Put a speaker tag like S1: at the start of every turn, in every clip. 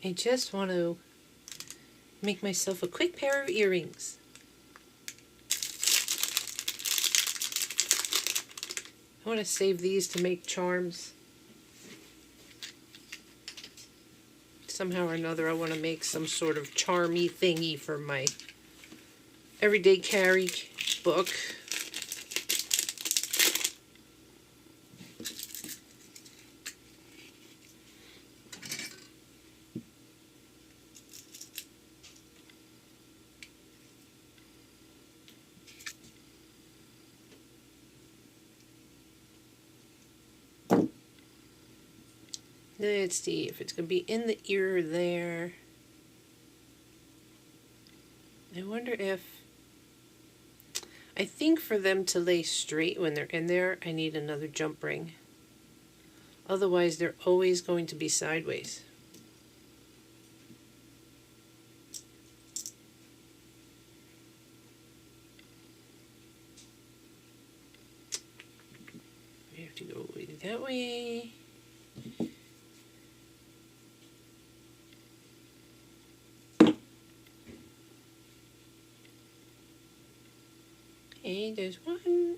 S1: I just want to make myself a quick pair of earrings. I want to save these to make charms. Somehow or another I want to make some sort of charmy thingy for my everyday carry book. Let's see if it's going to be in the ear there. I wonder if... I think for them to lay straight when they're in there, I need another jump ring. Otherwise, they're always going to be sideways. We have to go that way. Okay, there's one.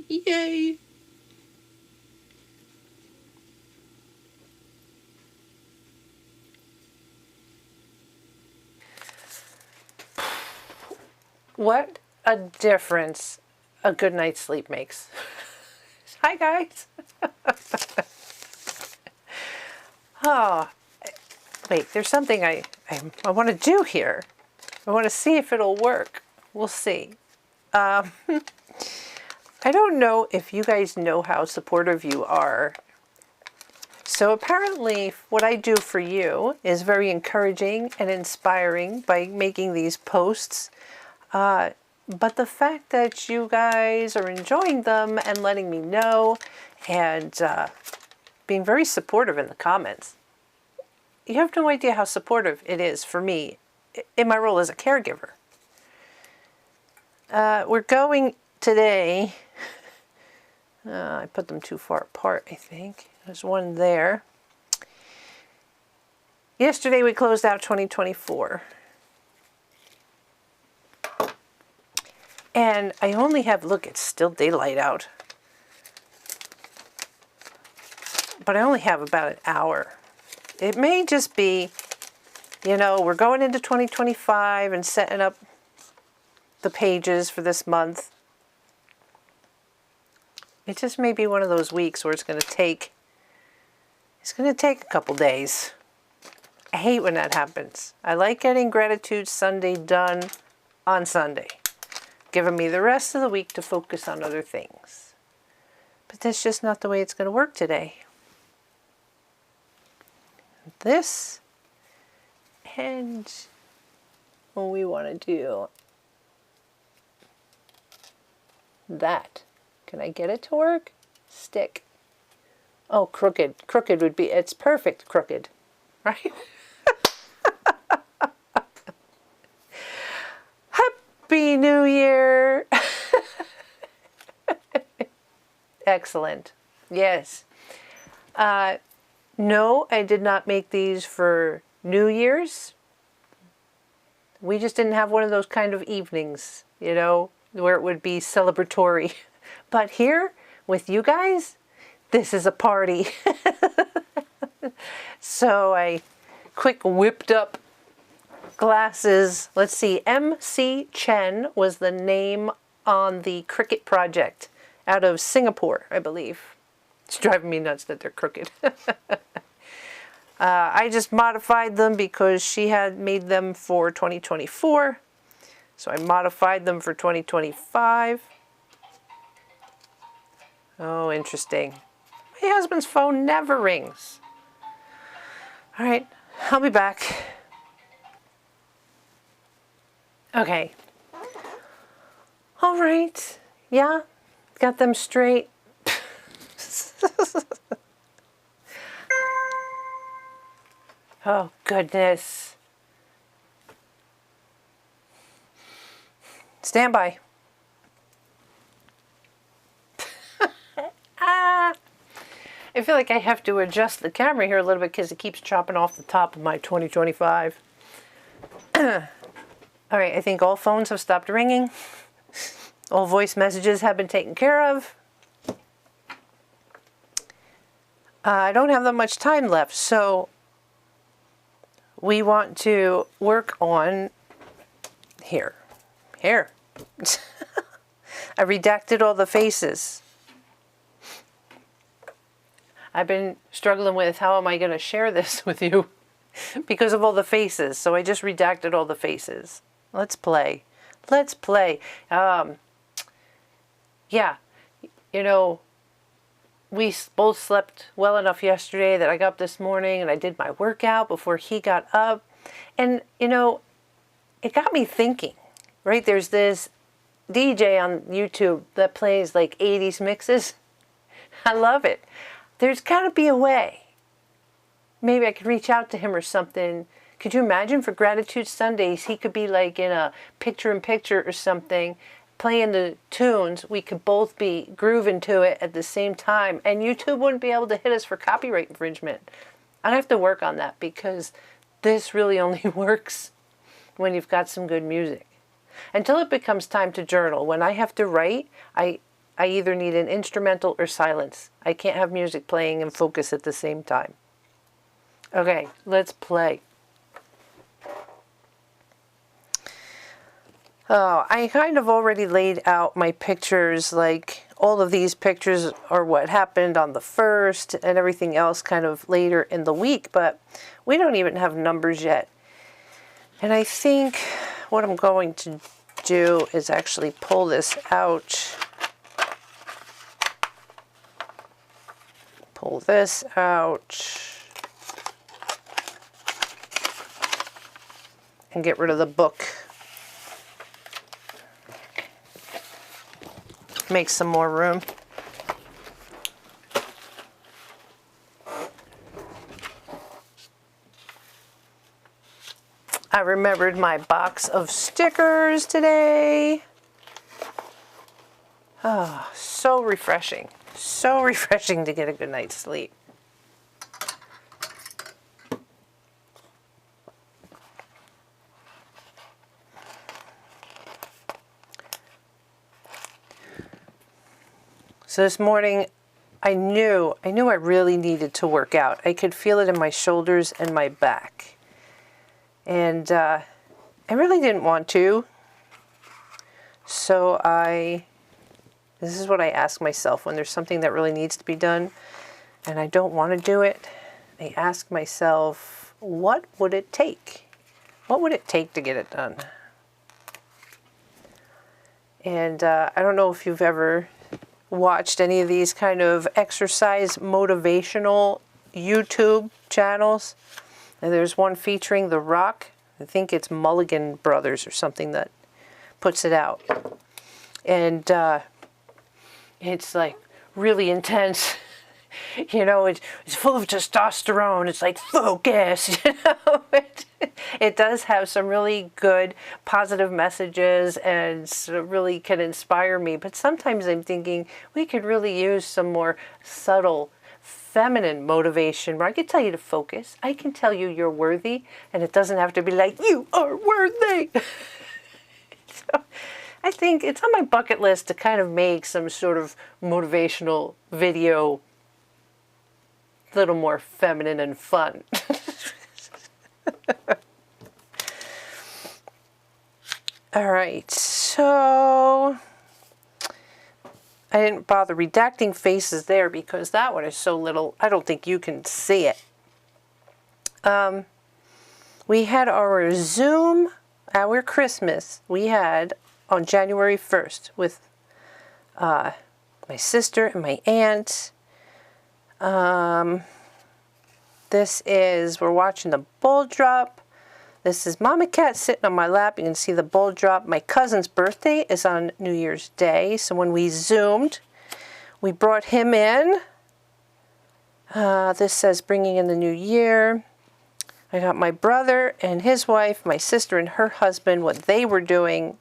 S1: Yay! What a difference a good night's sleep makes. Hi, guys. Oh, wait, there's something I want to do here. I want to see if it'll work. We'll see. I don't know if you guys know how supportive you are. So apparently what I do for you is very encouraging and inspiring by making these posts. But the fact that you guys are enjoying them and letting me know and being very supportive in the comments, you have no idea how supportive it is for me in my role as a caregiver. We're going today, I put them too far apart, I think. There's one there. Yesterday we closed out 2024. And I only have, look, it's still daylight out. But I only have about an hour. It may just be, you know, we're going into 2025 and setting up the pages for this month. It just may be one of those weeks where it's going to take a couple days. I hate when that happens. I like getting Gratitude Sunday done on Sunday, giving me the rest of the week to focus on other things. But that's just not the way it's going to work today. This, and what we want to do, that. Can I get it to work? Stick. Oh, crooked. Crooked would be, it's perfect crooked, right? Happy New Year! Excellent. Yes. No, I did not make these for New Year's. We just didn't have one of those kind of evenings, you know, where it would be celebratory. But here, with you guys, this is a party. So I quick whipped up glasses. Let's see, MC Chen was the name on the Cricut project out of Singapore, I believe. It's driving me nuts that they're crooked. I just modified them because she had made them for 2024. So I modified them for 2025. Oh, interesting. My husband's phone never rings. All right, I'll be back. Okay. All right. Yeah, got them straight. Oh, goodness. Stand by. I feel like I have to adjust the camera here a little bit because it keeps chopping off the top of my 2025. All right, I think all phones have stopped ringing. All voice messages have been taken care of. I don't have that much time left, so we want to work on here. Here. I redacted all the faces. I've been struggling with how am I going to share this with you because of all the faces. So I just redacted all the faces. Let's play. Let's play. Yeah, you know, we both slept well enough yesterday that I got up this morning and I did my workout before he got up. And, you know, it got me thinking, right? There's this DJ on YouTube that plays like 80s mixes. I love it. There's got to be a way. Maybe I could reach out to him or something. Could you imagine for Gratitude Sundays, he could be like in a picture-in-picture or something, playing the tunes. We could both be grooving to it at the same time. And YouTube wouldn't be able to hit us for copyright infringement. I have to work on that because this really only works when you've got some good music. Until it becomes time to journal. When I have to write, I either need an instrumental or silence. I can't have music playing and focus at the same time. Okay, let's play. Oh, I kind of already laid out my pictures, like all of these pictures are what happened on the 1st and everything else kind of later in the week, but we don't even have numbers yet. And I think what I'm going to do is actually pull this out. Pull this out. And get rid of the book. Make some more room. I remembered my box of stickers today. Oh, so refreshing. So refreshing to get a good night's sleep. So this morning, I knew I really needed to work out. I could feel it in my shoulders and my back. And I really didn't want to. So this is what I ask myself when there's something that really needs to be done and I don't want to do it. I ask myself, what would it take? What would it take to get it done? And I don't know if you've ever watched any of these kind of exercise motivational YouTube channels. And there's one featuring The Rock. I think it's Mulligan Brothers or something that puts it out. And it's like really intense. You know, it's full of testosterone. It's like, focus, you know. It does have some really good positive messages and really can inspire me. But sometimes I'm thinking we could really use some more subtle feminine motivation where I can tell you to focus. I can tell you you're worthy. And it doesn't have to be like, you are worthy. So I think it's on my bucket list to kind of make some sort of motivational video a little more feminine and fun. All right, so I didn't bother redacting faces there because that one is so little, I don't think you can see it. We had our Zoom, our Christmas, we had on January 1st with my sister and my aunt. We're watching the bowl drop. This is Mama Cat sitting on my lap. You can see the bowl drop. My cousin's birthday is on New Year's Day. So when we Zoomed, we brought him in. This says bringing in the new year. I got my brother and his wife, my sister and her husband, what they were doing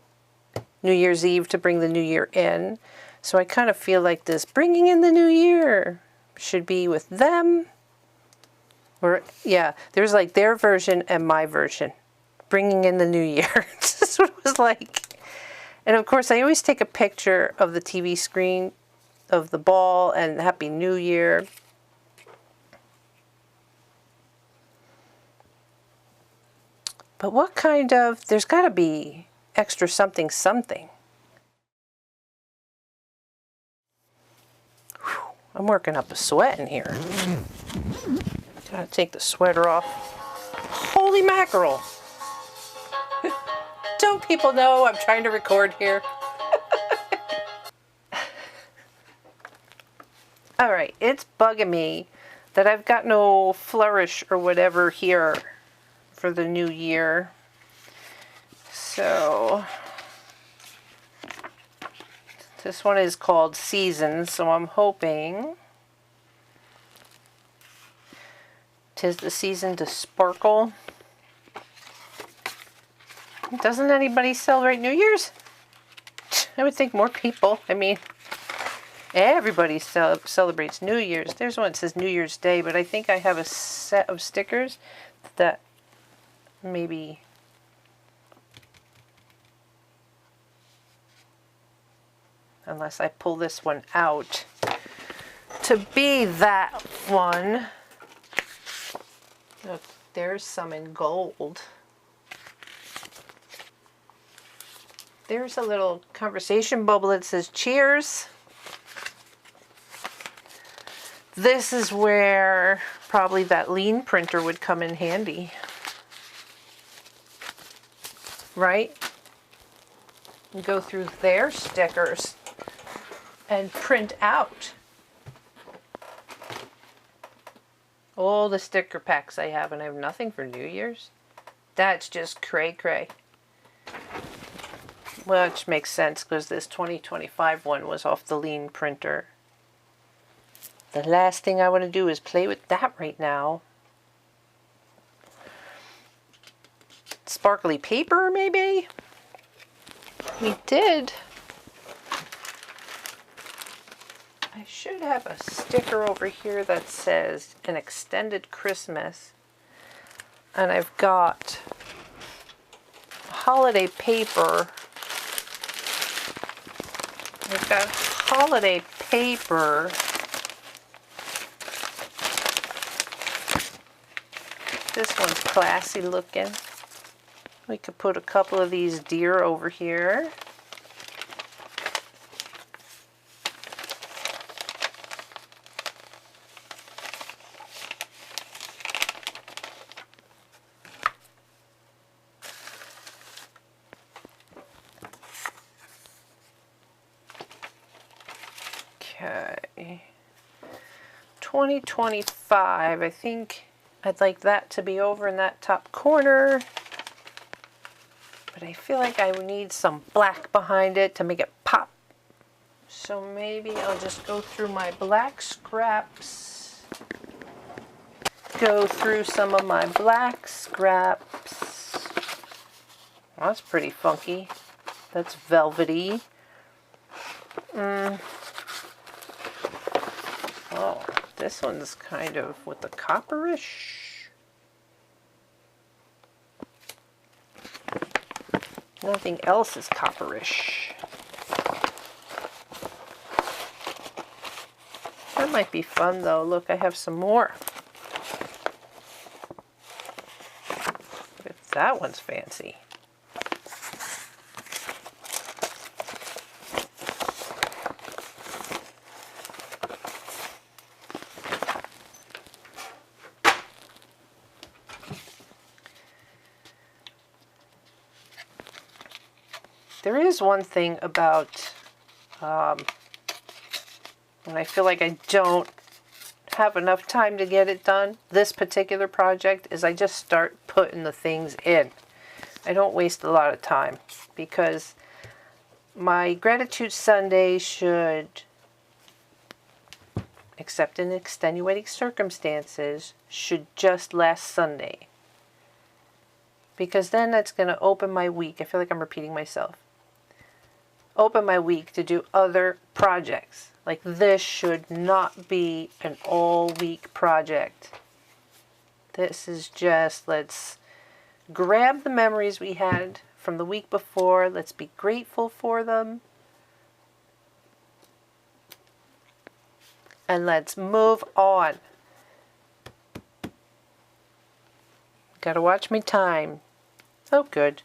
S1: New Year's Eve to bring the new year in. So I kind of feel like this bringing in the new year should be with them. Or, yeah, there's like their version and my version. Bringing in the new year. This is what it was like. And of course, I always take a picture of the TV screen of the ball and Happy New Year. But what kind of, there's got to be extra something something. Whew, I'm working up a sweat in here. Gotta take the sweater off. Holy mackerel! Don't people know I'm trying to record here? Alright, it's bugging me that I've got no flourish or whatever here for the new year. So this one is called Seasons, so I'm hoping 'tis the season to sparkle. Doesn't anybody celebrate New Year's? I would think more people. I mean, everybody celebrates New Year's. There's one that says New Year's Day, but I think I have a set of stickers that maybe unless I pull this one out to be that one. Look, there's some in gold. There's a little conversation bubble that says cheers. This is where probably that lean printer would come in handy. Right? And go through their stickers and print out all the sticker packs I have, and I have nothing for New Year's. That's just cray cray. Which makes sense because this 2025 one was off the lean printer. The last thing I want to do is play with that right now. Sparkly paper, maybe? We did. I should have a sticker over here that says an extended Christmas. And I've got holiday paper. I've got holiday paper. This one's classy looking. We could put a couple of these deer over here. Okay. 2025, I think I'd like that to be over in that top corner. But I feel like I would need some black behind it to make it pop. So maybe I'll just go through my black scraps. Go through some of my black scraps. Well, that's pretty funky. That's velvety. Oh, this one's kind of with the copperish. Nothing else is copperish. That might be fun though. Look, I have some more. That one's fancy. There is one thing about when I feel like I don't have enough time to get it done, this particular project, is I just start putting the things in. I don't waste a lot of time because my Gratitude Sunday should, except in extenuating circumstances, should just last Sunday. because then that's going to open my week. I feel like I'm repeating myself. Open my week to do other projects. Like this should not be an all-week project. This is just, let's grab the memories we had from the week before. Let's be grateful for them. And let's move on. Gotta watch my time. Oh, good.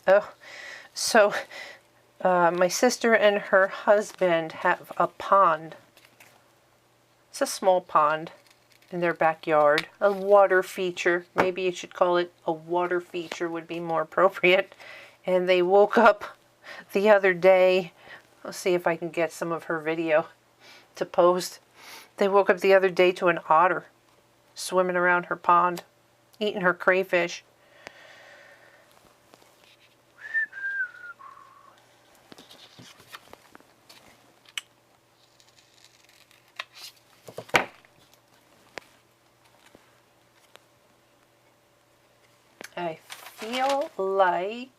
S1: Oh, so my sister and her husband have a pond. It's a small pond in their backyard. A water feature. Maybe you should call it a water feature would be more appropriate. And they woke up the other day. Let's see if I can get some of her video to post. They woke up the other day to an otter swimming around her pond, eating her crayfish. I feel like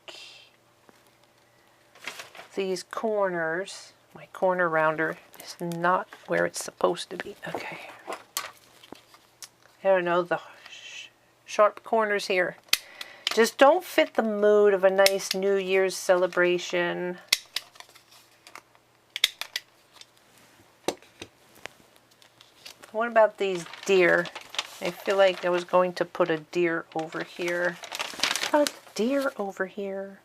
S1: these corners, my corner rounder is not where it's supposed to be. Okay. I don't know, the sharp corners here just don't fit the mood of a nice New Year's celebration. What about these deer? I feel like I was going to put a deer over here. A deer over here.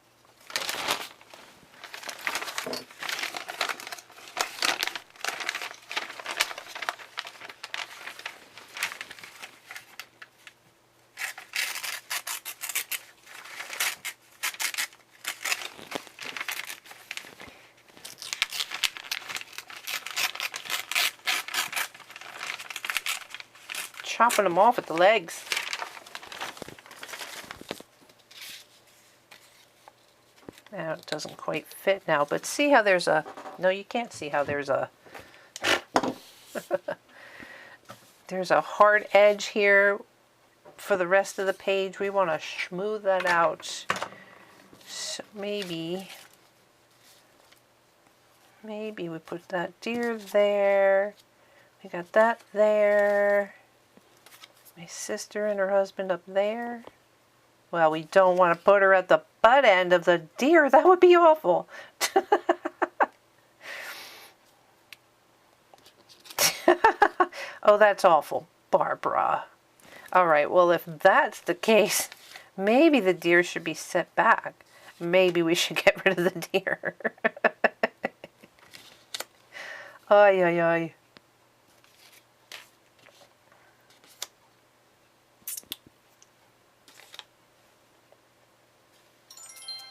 S1: Chopping them off at the legs. Now it doesn't quite fit now, but see how there's a, no, you can't see how there's a, there's a hard edge here for the rest of the page. We want to smooth that out. So maybe we put that deer there. We got that there. My sister and her husband up there. Well, we don't want to put her at the butt end of the deer. That would be awful. Oh, that's awful, Barbara. All right, well, if that's the case, maybe the deer should be set back. Maybe we should get rid of the deer. Ay, ay, ay.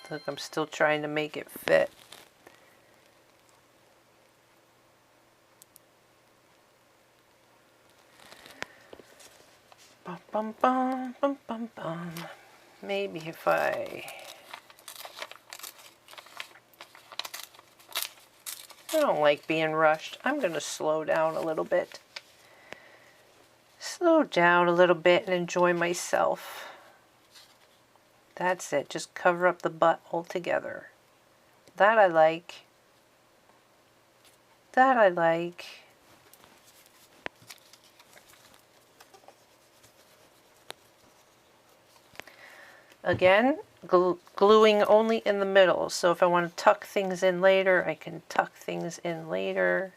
S1: Look, I'm still trying to make it fit. Bum, bum, bum, bum, bum, bum. Maybe if I don't like being rushed. I'm going to slow down a little bit. Slow down a little bit and enjoy myself. That's it. Just cover up the butt altogether. That I like. That I like. Again, gluing only in the middle. So if I want to tuck things in later, I can tuck things in later.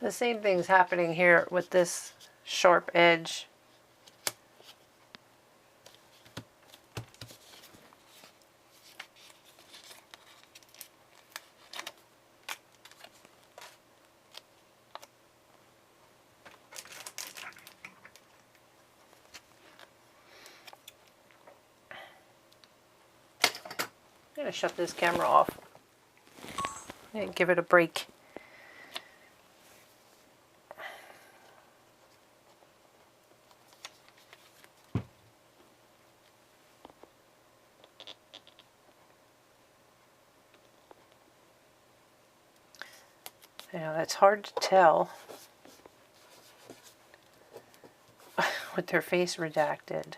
S1: The same thing's happening here with this sharp edge. I'm going to shut this camera off and give it a break. I know that's hard to tell with their face redacted.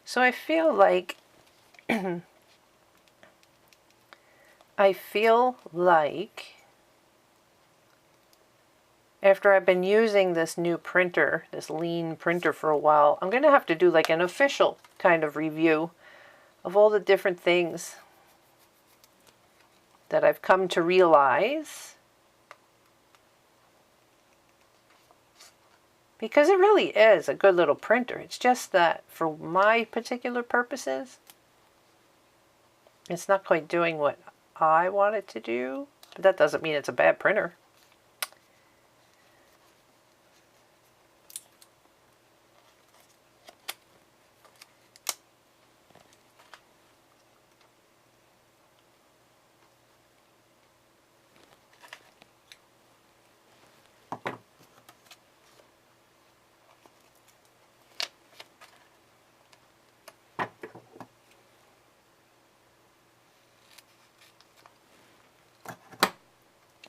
S1: So I feel like after I've been using this new printer, this lean printer for a while, I'm going to have to do like an official kind of review of all the different things that I've come to realize. Because it really is a good little printer. It's just that for my particular purposes, it's not quite doing what I want it to do. But that doesn't mean it's a bad printer.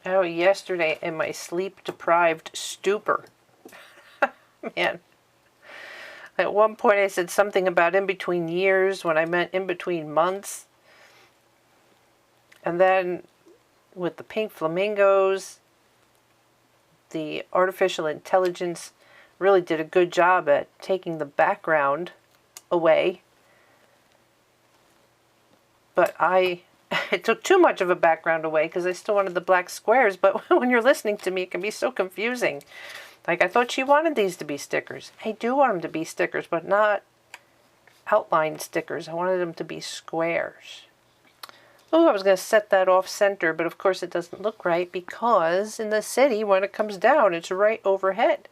S1: Oh, yesterday in my sleep-deprived stupor. Man. At one point I said something about in between years when I meant in between months. And then with the pink flamingos, the artificial intelligence really did a good job at taking the background away. But it took too much of a background away because I still wanted the black squares. But when you're listening to me, it can be so confusing. Like, I thought she wanted these to be stickers. I do want them to be stickers, but not outline stickers. I wanted them to be squares. Oh, I was going to set that off center, but of course it doesn't look right because in the city, when it comes down, it's right overhead.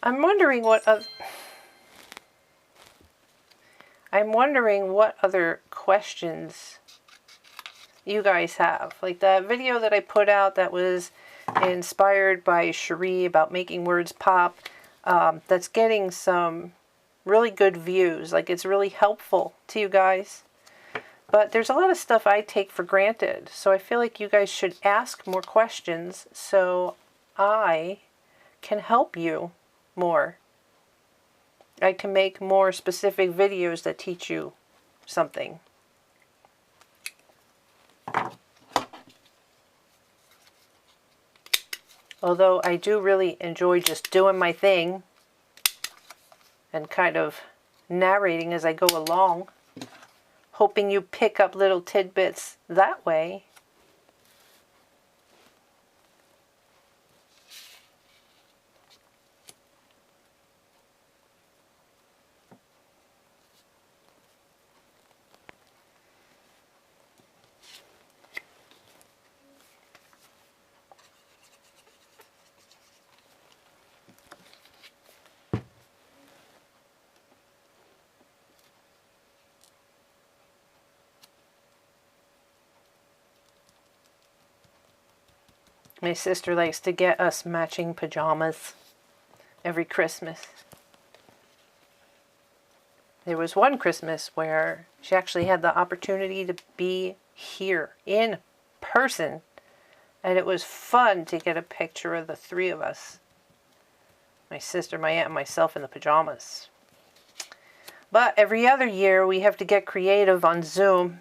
S1: I'm wondering what I'm wondering what other questions you guys have. Like that video that I put out that was inspired by Cherie about making words pop, that's getting some really good views. Like it's really helpful to you guys. But there's a lot of stuff I take for granted. So I feel like you guys should ask more questions so I can help you more. I can make more specific videos that teach you something. Although I do really enjoy just doing my thing and kind of narrating as I go along, hoping you pick up little tidbits that way. My sister likes to get us matching pajamas every Christmas. There was one Christmas where she actually had the opportunity to be here in person, and it was fun to get a picture of the three of us. My sister, my aunt, and myself in the pajamas. But every other year we have to get creative on Zoom.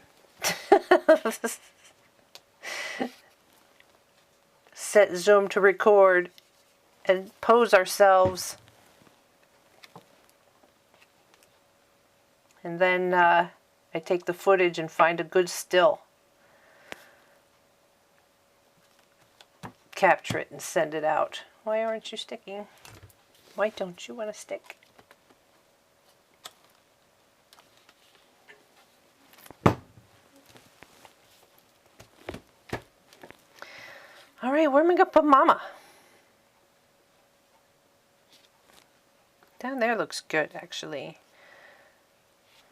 S1: Set Zoom to record and pose ourselves. And then I take the footage and find a good still. Capture it and send it out. Why aren't you sticking? Why don't you want to stick? All right, where am I going to put Mama? Down there looks good, actually.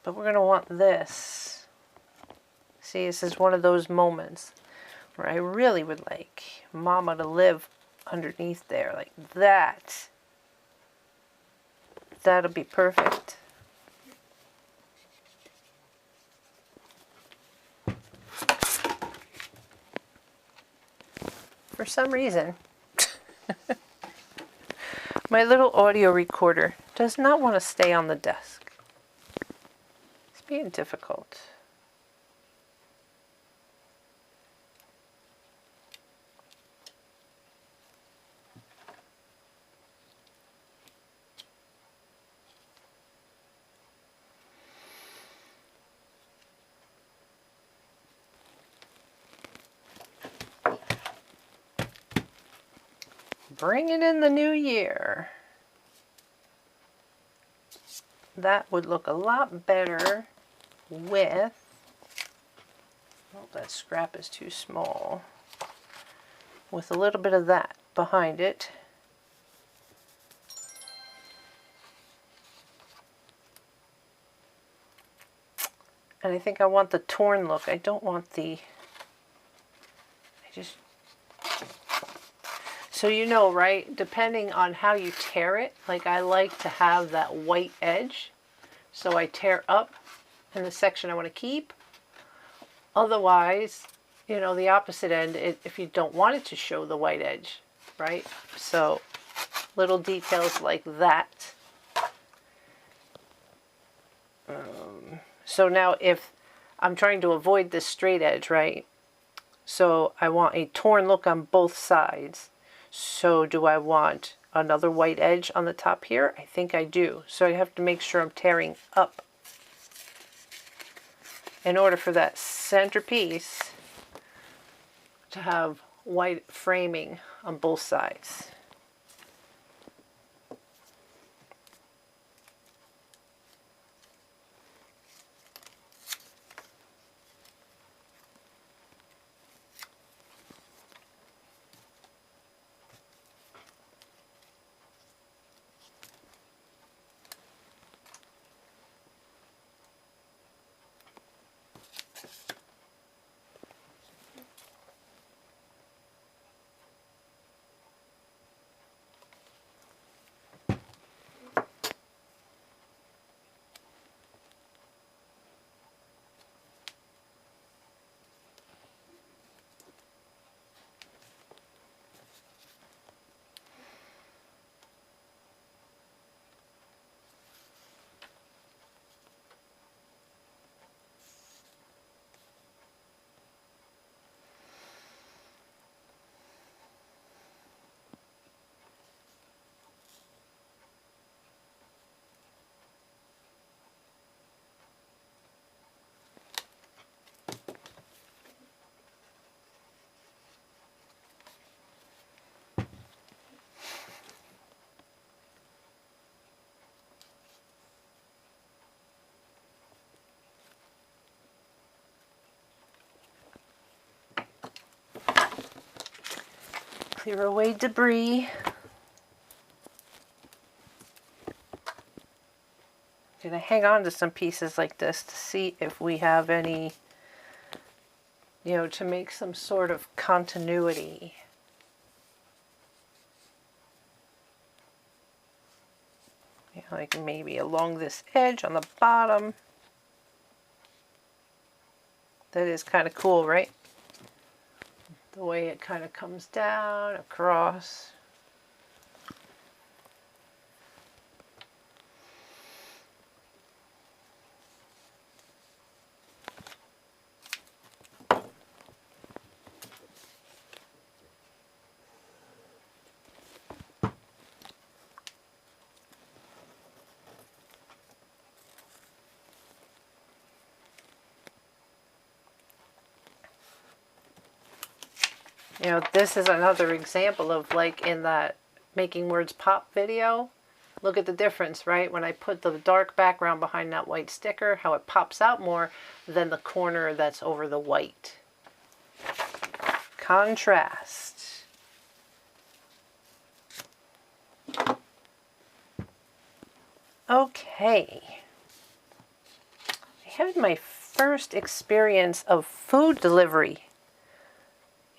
S1: But we're going to want this. See, this is one of those moments where I really would like Mama to live underneath there, like that. That'll be perfect. For some reason, my little audio recorder does not want to stay on the desk. It's being difficult. Bringing in the new year. That would look a lot better with, oh, that scrap is too small, with a little bit of that behind it. And I think I want the torn look. I don't want the, so you know, right, depending on how you tear it, like I like to have that white edge. So I tear up in the section I want to keep. Otherwise, you know, the opposite end, if you don't want it to show the white edge, right? So little details like that. So now if I'm trying to avoid this straight edge, right? So I want a torn look on both sides. So do I want another white edge on the top here? I think I do. So I have to make sure I'm tearing up in order for that centerpiece to have white framing on both sides. Clear away debris. I'm going to hang on to some pieces like this to see if we have any, to make some sort of continuity. Like maybe along this edge on the bottom. That is kind of cool, right? The way it kind of comes down, across. This is another example of like in that Making Words Pop video. Look at the difference, right? When I put the dark background behind that white sticker, how it pops out more than the corner that's over the white. Contrast. Okay. I had my first experience of food delivery.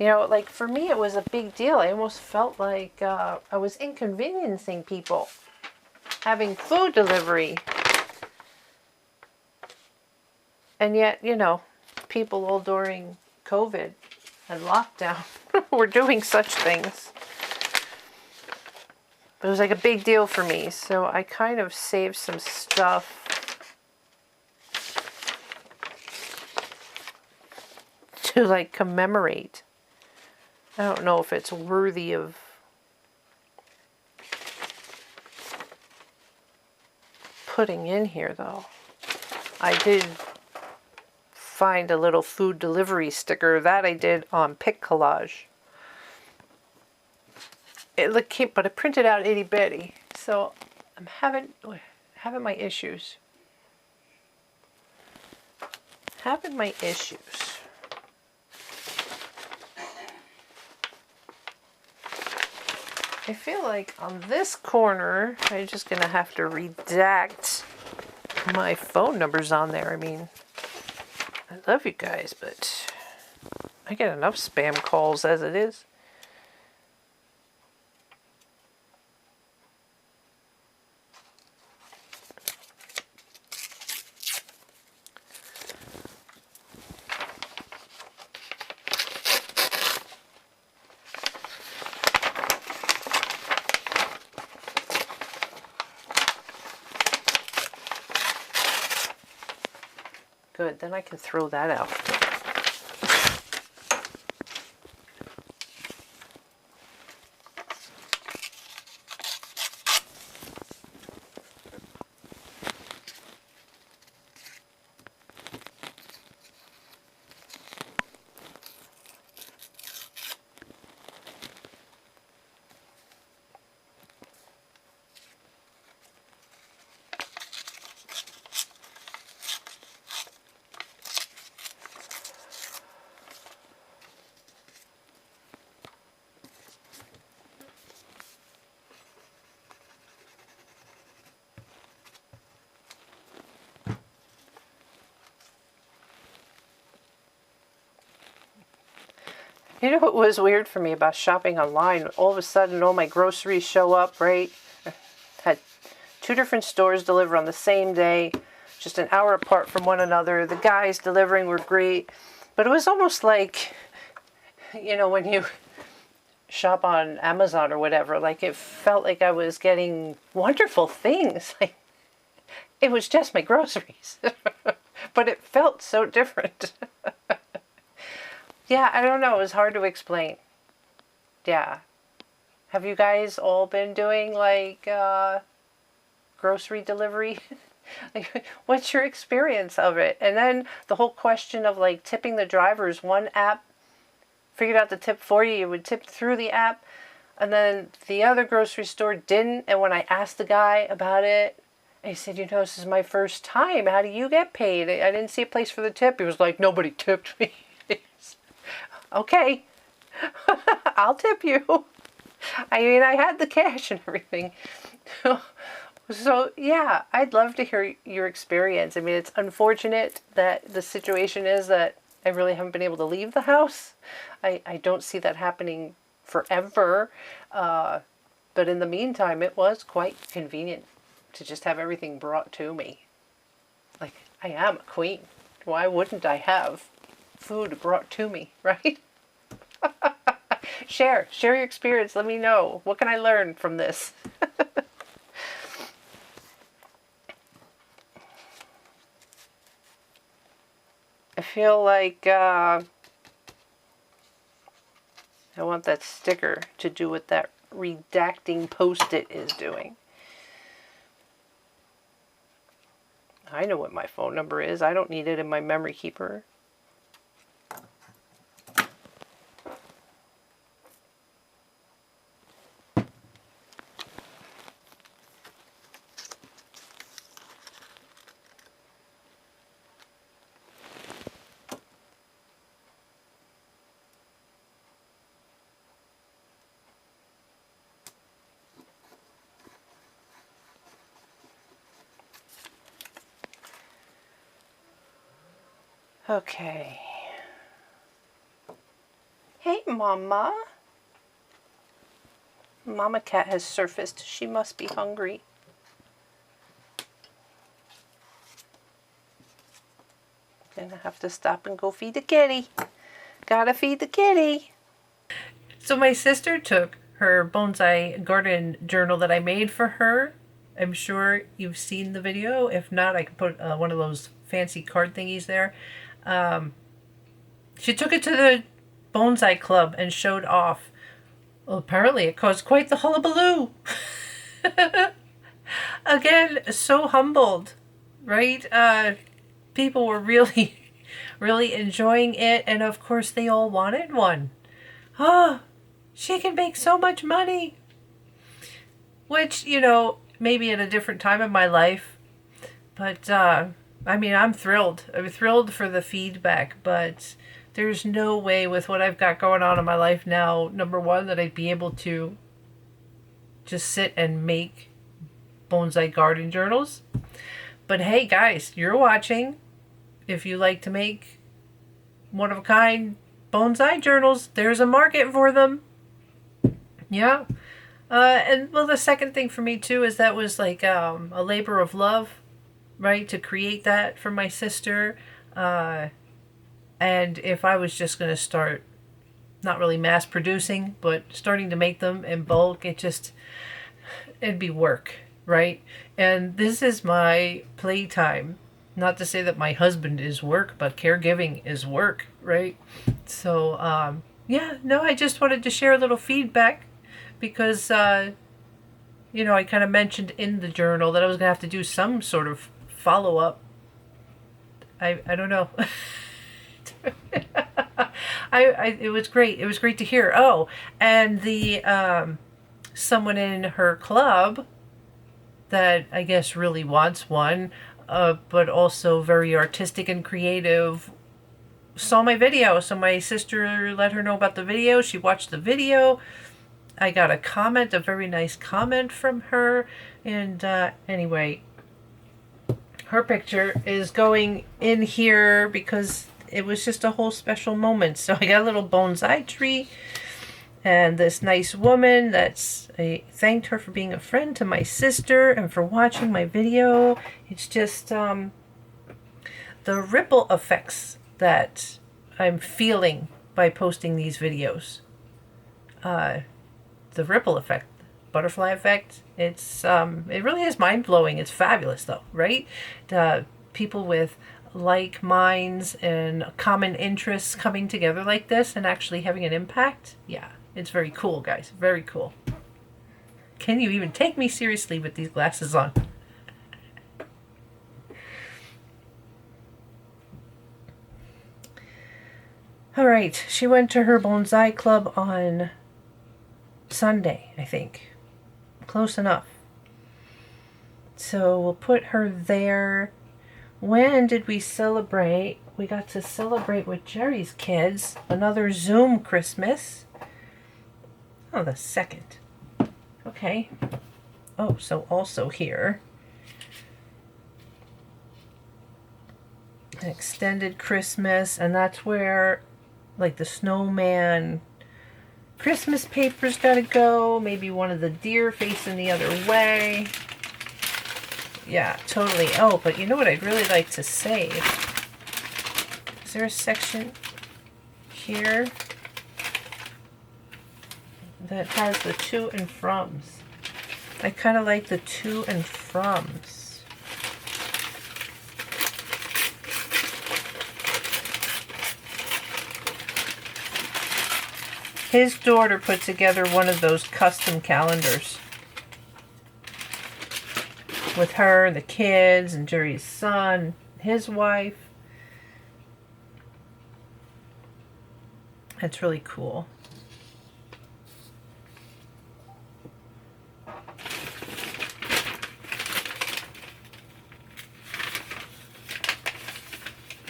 S1: Like for me, it was a big deal. I almost felt like I was inconveniencing people having food delivery. And yet, people all during COVID and lockdown were doing such things. But it was like a big deal for me. So I kind of saved some stuff to like commemorate. I don't know if it's worthy of putting in here though. I did find a little food delivery sticker that I did on Pic Collage. It looked cute, but I printed out itty bitty, so I'm having my issues. Having my issues. I feel like on this corner, I'm just going to have to redact my phone numbers on there. I mean, I love you guys, but I get enough spam calls as it is. Good, then I can throw that out. You know what was weird for me about shopping online? All of a sudden, all my groceries show up, right? I had 2 different stores deliver on the same day, just an hour apart from one another. The guys delivering were great, but it was almost like, when you shop on Amazon or whatever, like it felt like I was getting wonderful things. Like it was just my groceries, but it felt so different. Yeah, I don't know. It was hard to explain. Yeah. Have you guys all been doing like grocery delivery? Like, what's your experience of it? And then the whole question of like tipping the drivers. One app figured out the tip for you. You would tip through the app. And then the other grocery store didn't. And when I asked the guy about it, he said, this is my first time. How do you get paid? I didn't see a place for the tip. He was like, nobody tipped me. Okay, I'll tip you. I mean, I had the cash and everything. So, yeah, I'd love to hear your experience. I mean, it's unfortunate that the situation is that I really haven't been able to leave the house. I don't see that happening forever. But in the meantime, it was quite convenient to just have everything brought to me. Like, I am a queen. Why wouldn't I have food brought to me, right? Share your experience. Let me know. What can I learn from this? I feel like I want that sticker to do what that redacting post-it is doing. I know what my phone number is. I don't need it in my memory keeper. Okay. Hey, Mama. Mama cat has surfaced. She must be hungry. Gonna have to stop and go feed the kitty. Gotta feed the kitty. So my sister took her bonsai garden journal that I made for her. I'm sure you've seen the video. If not, I can put one of those fancy card thingies there. She took it to the bonsai club and showed off. Well, apparently it caused quite the hullabaloo. Again, so humbled, right? People were really, really enjoying it. And of course, they all wanted one. Oh, she can make so much money. Which, you know, maybe at a different time in my life. But, I mean, I'm thrilled. I'm thrilled for the feedback, but there's no way with what I've got going on in my life now, number one, that I'd be able to just sit and make bonsai garden journals. But hey, guys, you're watching. If you like to make one-of-a-kind bonsai journals, there's a market for them. Yeah. And, well, the second thing for me, too, is that was like a labor of love, right, to create that for my sister. And if I was just going to start, not really mass producing, but starting to make them in bulk, it'd be work, right? And this is my playtime. Not to say that my husband is work, but caregiving is work, right? So, yeah, no, I just wanted to share a little feedback because, you know, I kind of mentioned in the journal that I was going to have to do some sort of follow-up. I don't know. It was great. It was great to hear. Oh, and the someone in her club that I guess really wants one, but also very artistic and creative, saw my video. So my sister let her know about the video. She watched the video. I got a comment, a very nice comment from her. And anyway, her picture is going in here because it was just a whole special moment. So I got a little bonsai tree and this nice woman I thanked her for being a friend to my sister and for watching my video. It's just the ripple effects that I'm feeling by posting these videos. The ripple effect, butterfly effect, it really is mind-blowing. It's fabulous though, right? People with like minds and common interests coming together like this and actually having an impact. Yeah, it's very cool, guys. Very cool. Can you even take me seriously with these glasses on? All right, she went to her bonsai club on Sunday, I think. Close enough. So we'll put her there. When did we celebrate? We got to celebrate with Jerry's kids. Another Zoom Christmas. Oh, the second. Okay. Oh, so also here, an extended Christmas, and that's where, like, the snowman Christmas paper's gotta go. Maybe one of the deer facing the other way. Yeah, totally. Oh, but you know what I'd really like to save? Is there a section here that has the to and froms? I kind of like the to and froms. His daughter put together one of those custom calendars with her, the kids, and Jerry's son, his wife. That's really cool.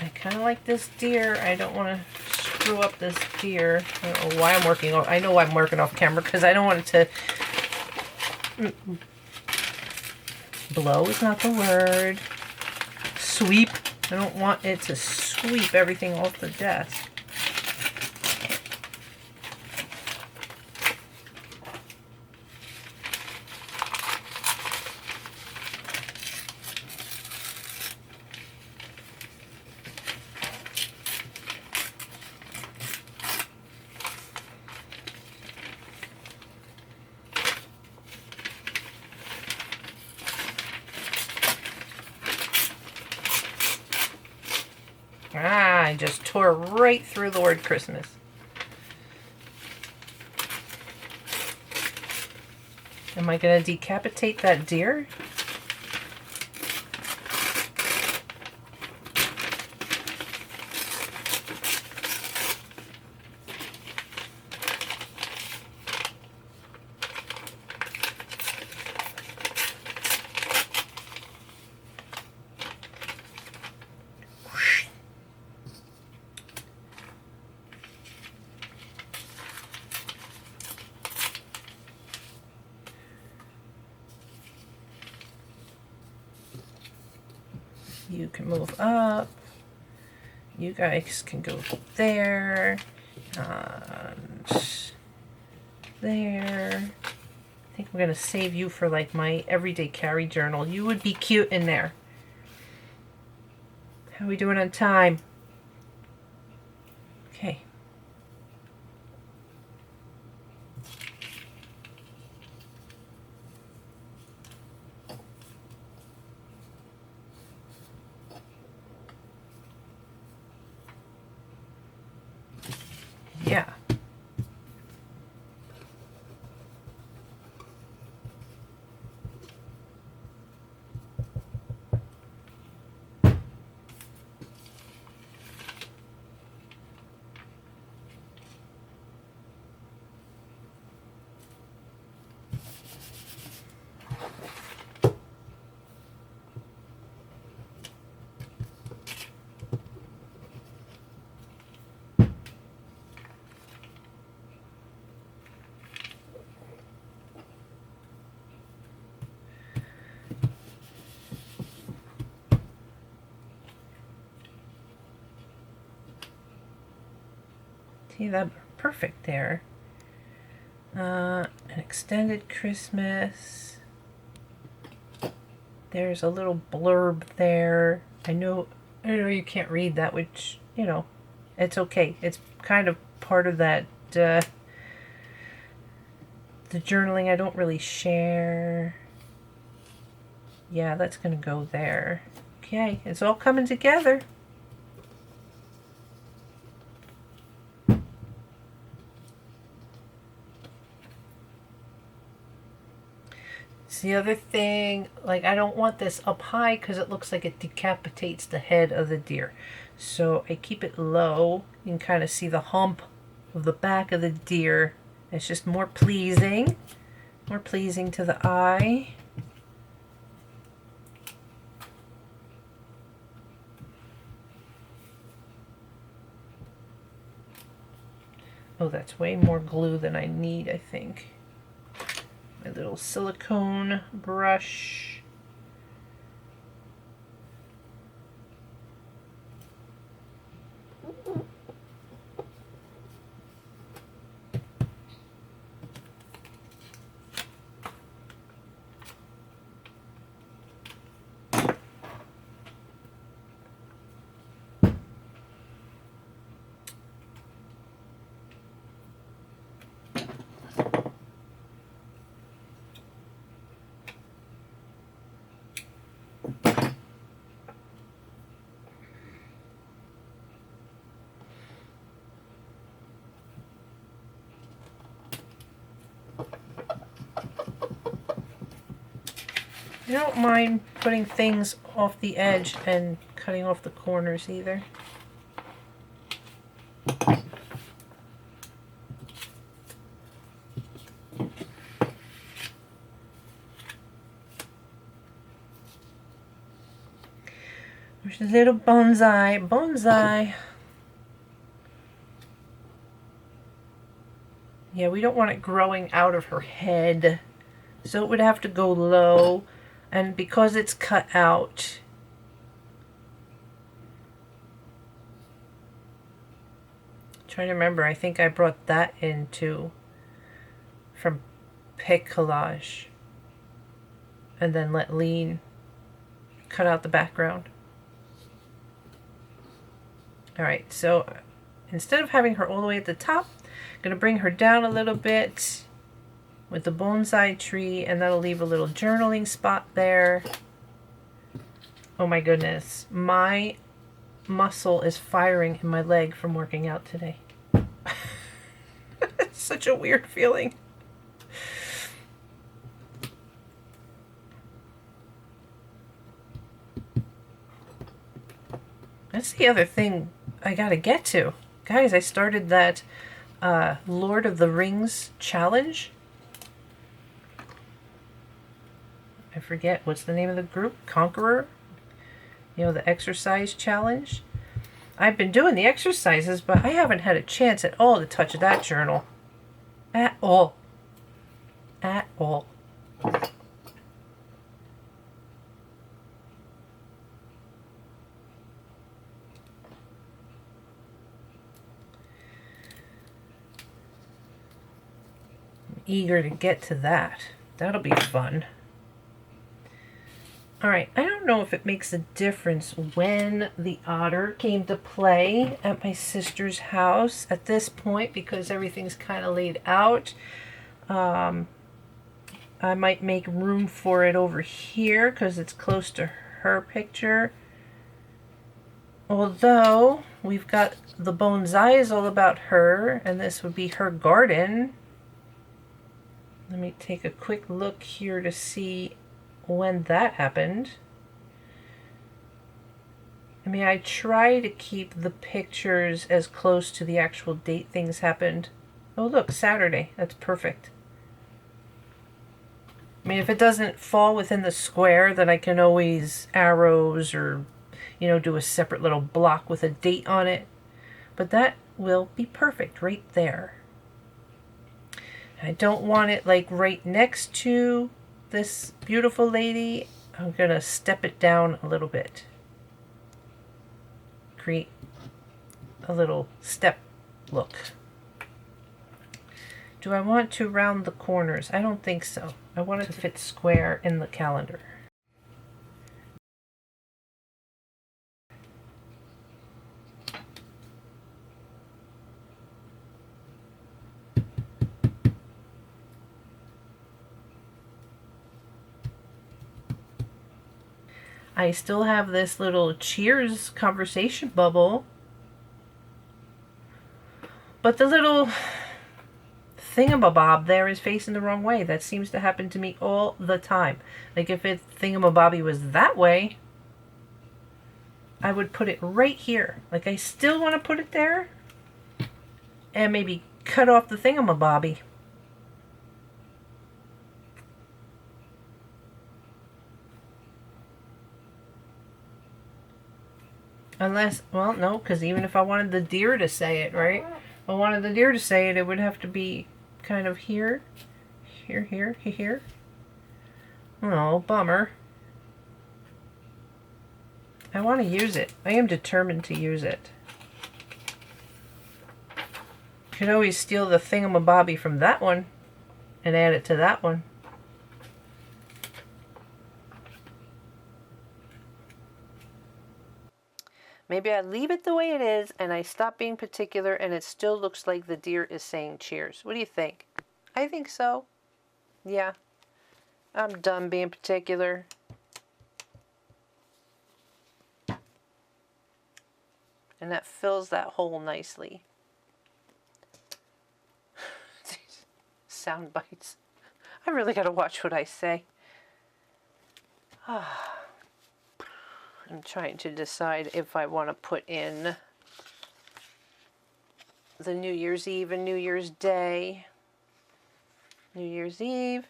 S1: I kind of like this deer. I don't want to screw up this deer. I don't know why I'm working off. I know I'm working off camera because I don't want it to blow is not the word. Sweep. I don't want it to sweep everything off the desk. Ah, I just tore right through the word Christmas. Am I going to decapitate that deer? You can move up. You guys can go there. And there. I think I'm going to save you for like my everyday carry journal. You would be cute in there. How are we doing on time? Okay. Yeah. See that? Perfect there. An extended Christmas. There's a little blurb there. I know you can't read that, which, you know, it's okay. It's kind of part of that, the journaling I don't really share. Yeah, that's going to go there. Okay, it's all coming together. It's the other thing, like I don't want this up high because it looks like it decapitates the head of the deer. So I keep it low. You can kind of see the hump of the back of the deer. It's just more pleasing to the eye. Oh, that's way more glue than I need, I think. My little silicone brush. I don't mind putting things off the edge and cutting off the corners either. There's a little bonsai. Yeah, we don't want it growing out of her head. So it would have to go low. And because it's cut out, I'm trying to remember, I think I brought that in too from Pick Collage. And then let Lean cut out the background. Alright, so instead of having her all the way at the top, I'm going to bring her down a little bit with the bonsai tree, and that'll leave a little journaling spot there. Oh my goodness, my muscle is firing in my leg from working out today. It's such a weird feeling. That's the other thing I gotta get to. Guys, I started that Lord of the Rings challenge. I forget, what's the name of the group? Conqueror? You know, the exercise challenge. I've been doing the exercises, but I haven't had a chance at all to touch that journal. At all. At all. I'm eager to get to that. That'll be fun. Alright, I don't know if it makes a difference when the otter came to play at my sister's house at this point, because everything's kind of laid out. I might make room for it over here because it's close to her picture. Although we've got the bonsai is all about her, and this would be her garden. Let me take a quick look here to see when that happened. I mean, I try to keep the pictures as close to the actual date things happened. Oh look, Saturday. That's perfect. I mean, if it doesn't fall within the square, then I can always arrows or, you know, do a separate little block with a date on it. But that will be perfect right there. I don't want it like right next to this beautiful lady. I'm going to step it down a little bit. Create a little step look. Do I want to round the corners? I don't think so. I want it to fit square in the calendar. I still have this little cheers conversation bubble, but the little thingamabob there is facing the wrong way. That seems to happen to me all the time. Like if it thingamabobby was that way, I would put it right here. Like I still want to put it there and maybe cut off the thingamabobby. Unless, well, no, because even if I wanted the deer to say it, right? I wanted the deer to say it, it would have to be kind of here. Here, here, here. Oh, bummer. I want to use it. I am determined to use it. Could always steal the thingamabobby from that one and add it to that one. Maybe I leave it the way it is and I stop being particular and it still looks like the deer is saying cheers. What do you think? I think so. Yeah. I'm done being particular. And that fills that hole nicely. Sound bites. I really got to watch what I say. I'm trying to decide if I want to put in the New Year's Eve and New Year's Day. New Year's Eve,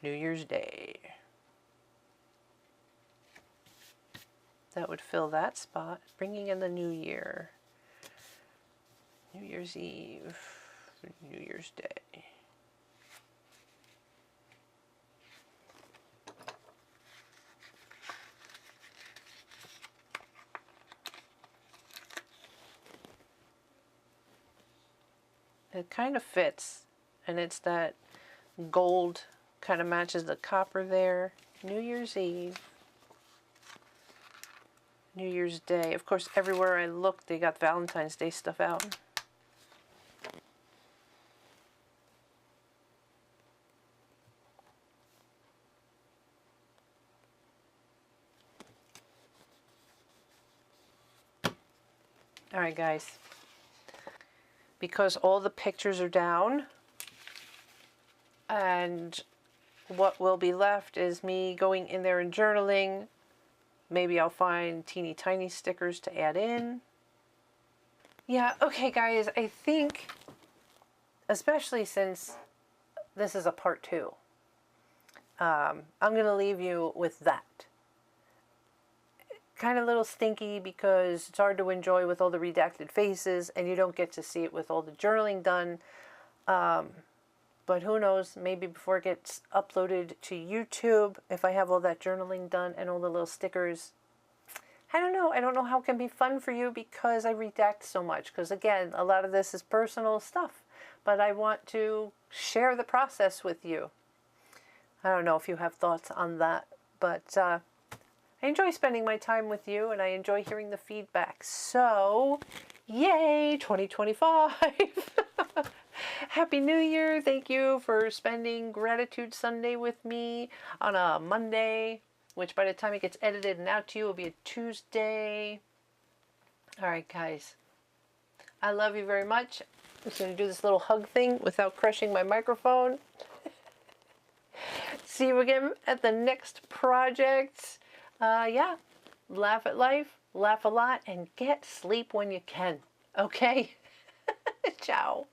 S1: New Year's Day. That would fill that spot. Bringing in the New Year. New Year's Eve, New Year's Day. It kind of fits, and it's that gold kind of matches the copper there. New Year's Eve, New Year's Day. Of course, everywhere I look, they got Valentine's Day stuff out. All right, guys. Because all the pictures are down, and what will be left is me going in there and journaling. Maybe I'll find teeny tiny stickers to add in. Yeah, okay guys, I think, especially since this is a part 2, I'm going to leave you with that. Kind of a little stinky because it's hard to enjoy with all the redacted faces and you don't get to see it with all the journaling done. But who knows, maybe before it gets uploaded to YouTube, if I have all that journaling done and all the little stickers, I don't know. I don't know how it can be fun for you because I redact so much. Because again, a lot of this is personal stuff, but I want to share the process with you. I don't know if you have thoughts on that, but I enjoy spending my time with you and I enjoy hearing the feedback. So, yay, 2025! Happy New Year! Thank you for spending Gratitude Sunday with me on a Monday, which by the time it gets edited and out to you will be a Tuesday. Alright guys, I love you very much. I'm just going to do this little hug thing without crushing my microphone. See you again at the next project. Yeah, laugh at life, laugh a lot, and get sleep when you can. Okay? Ciao.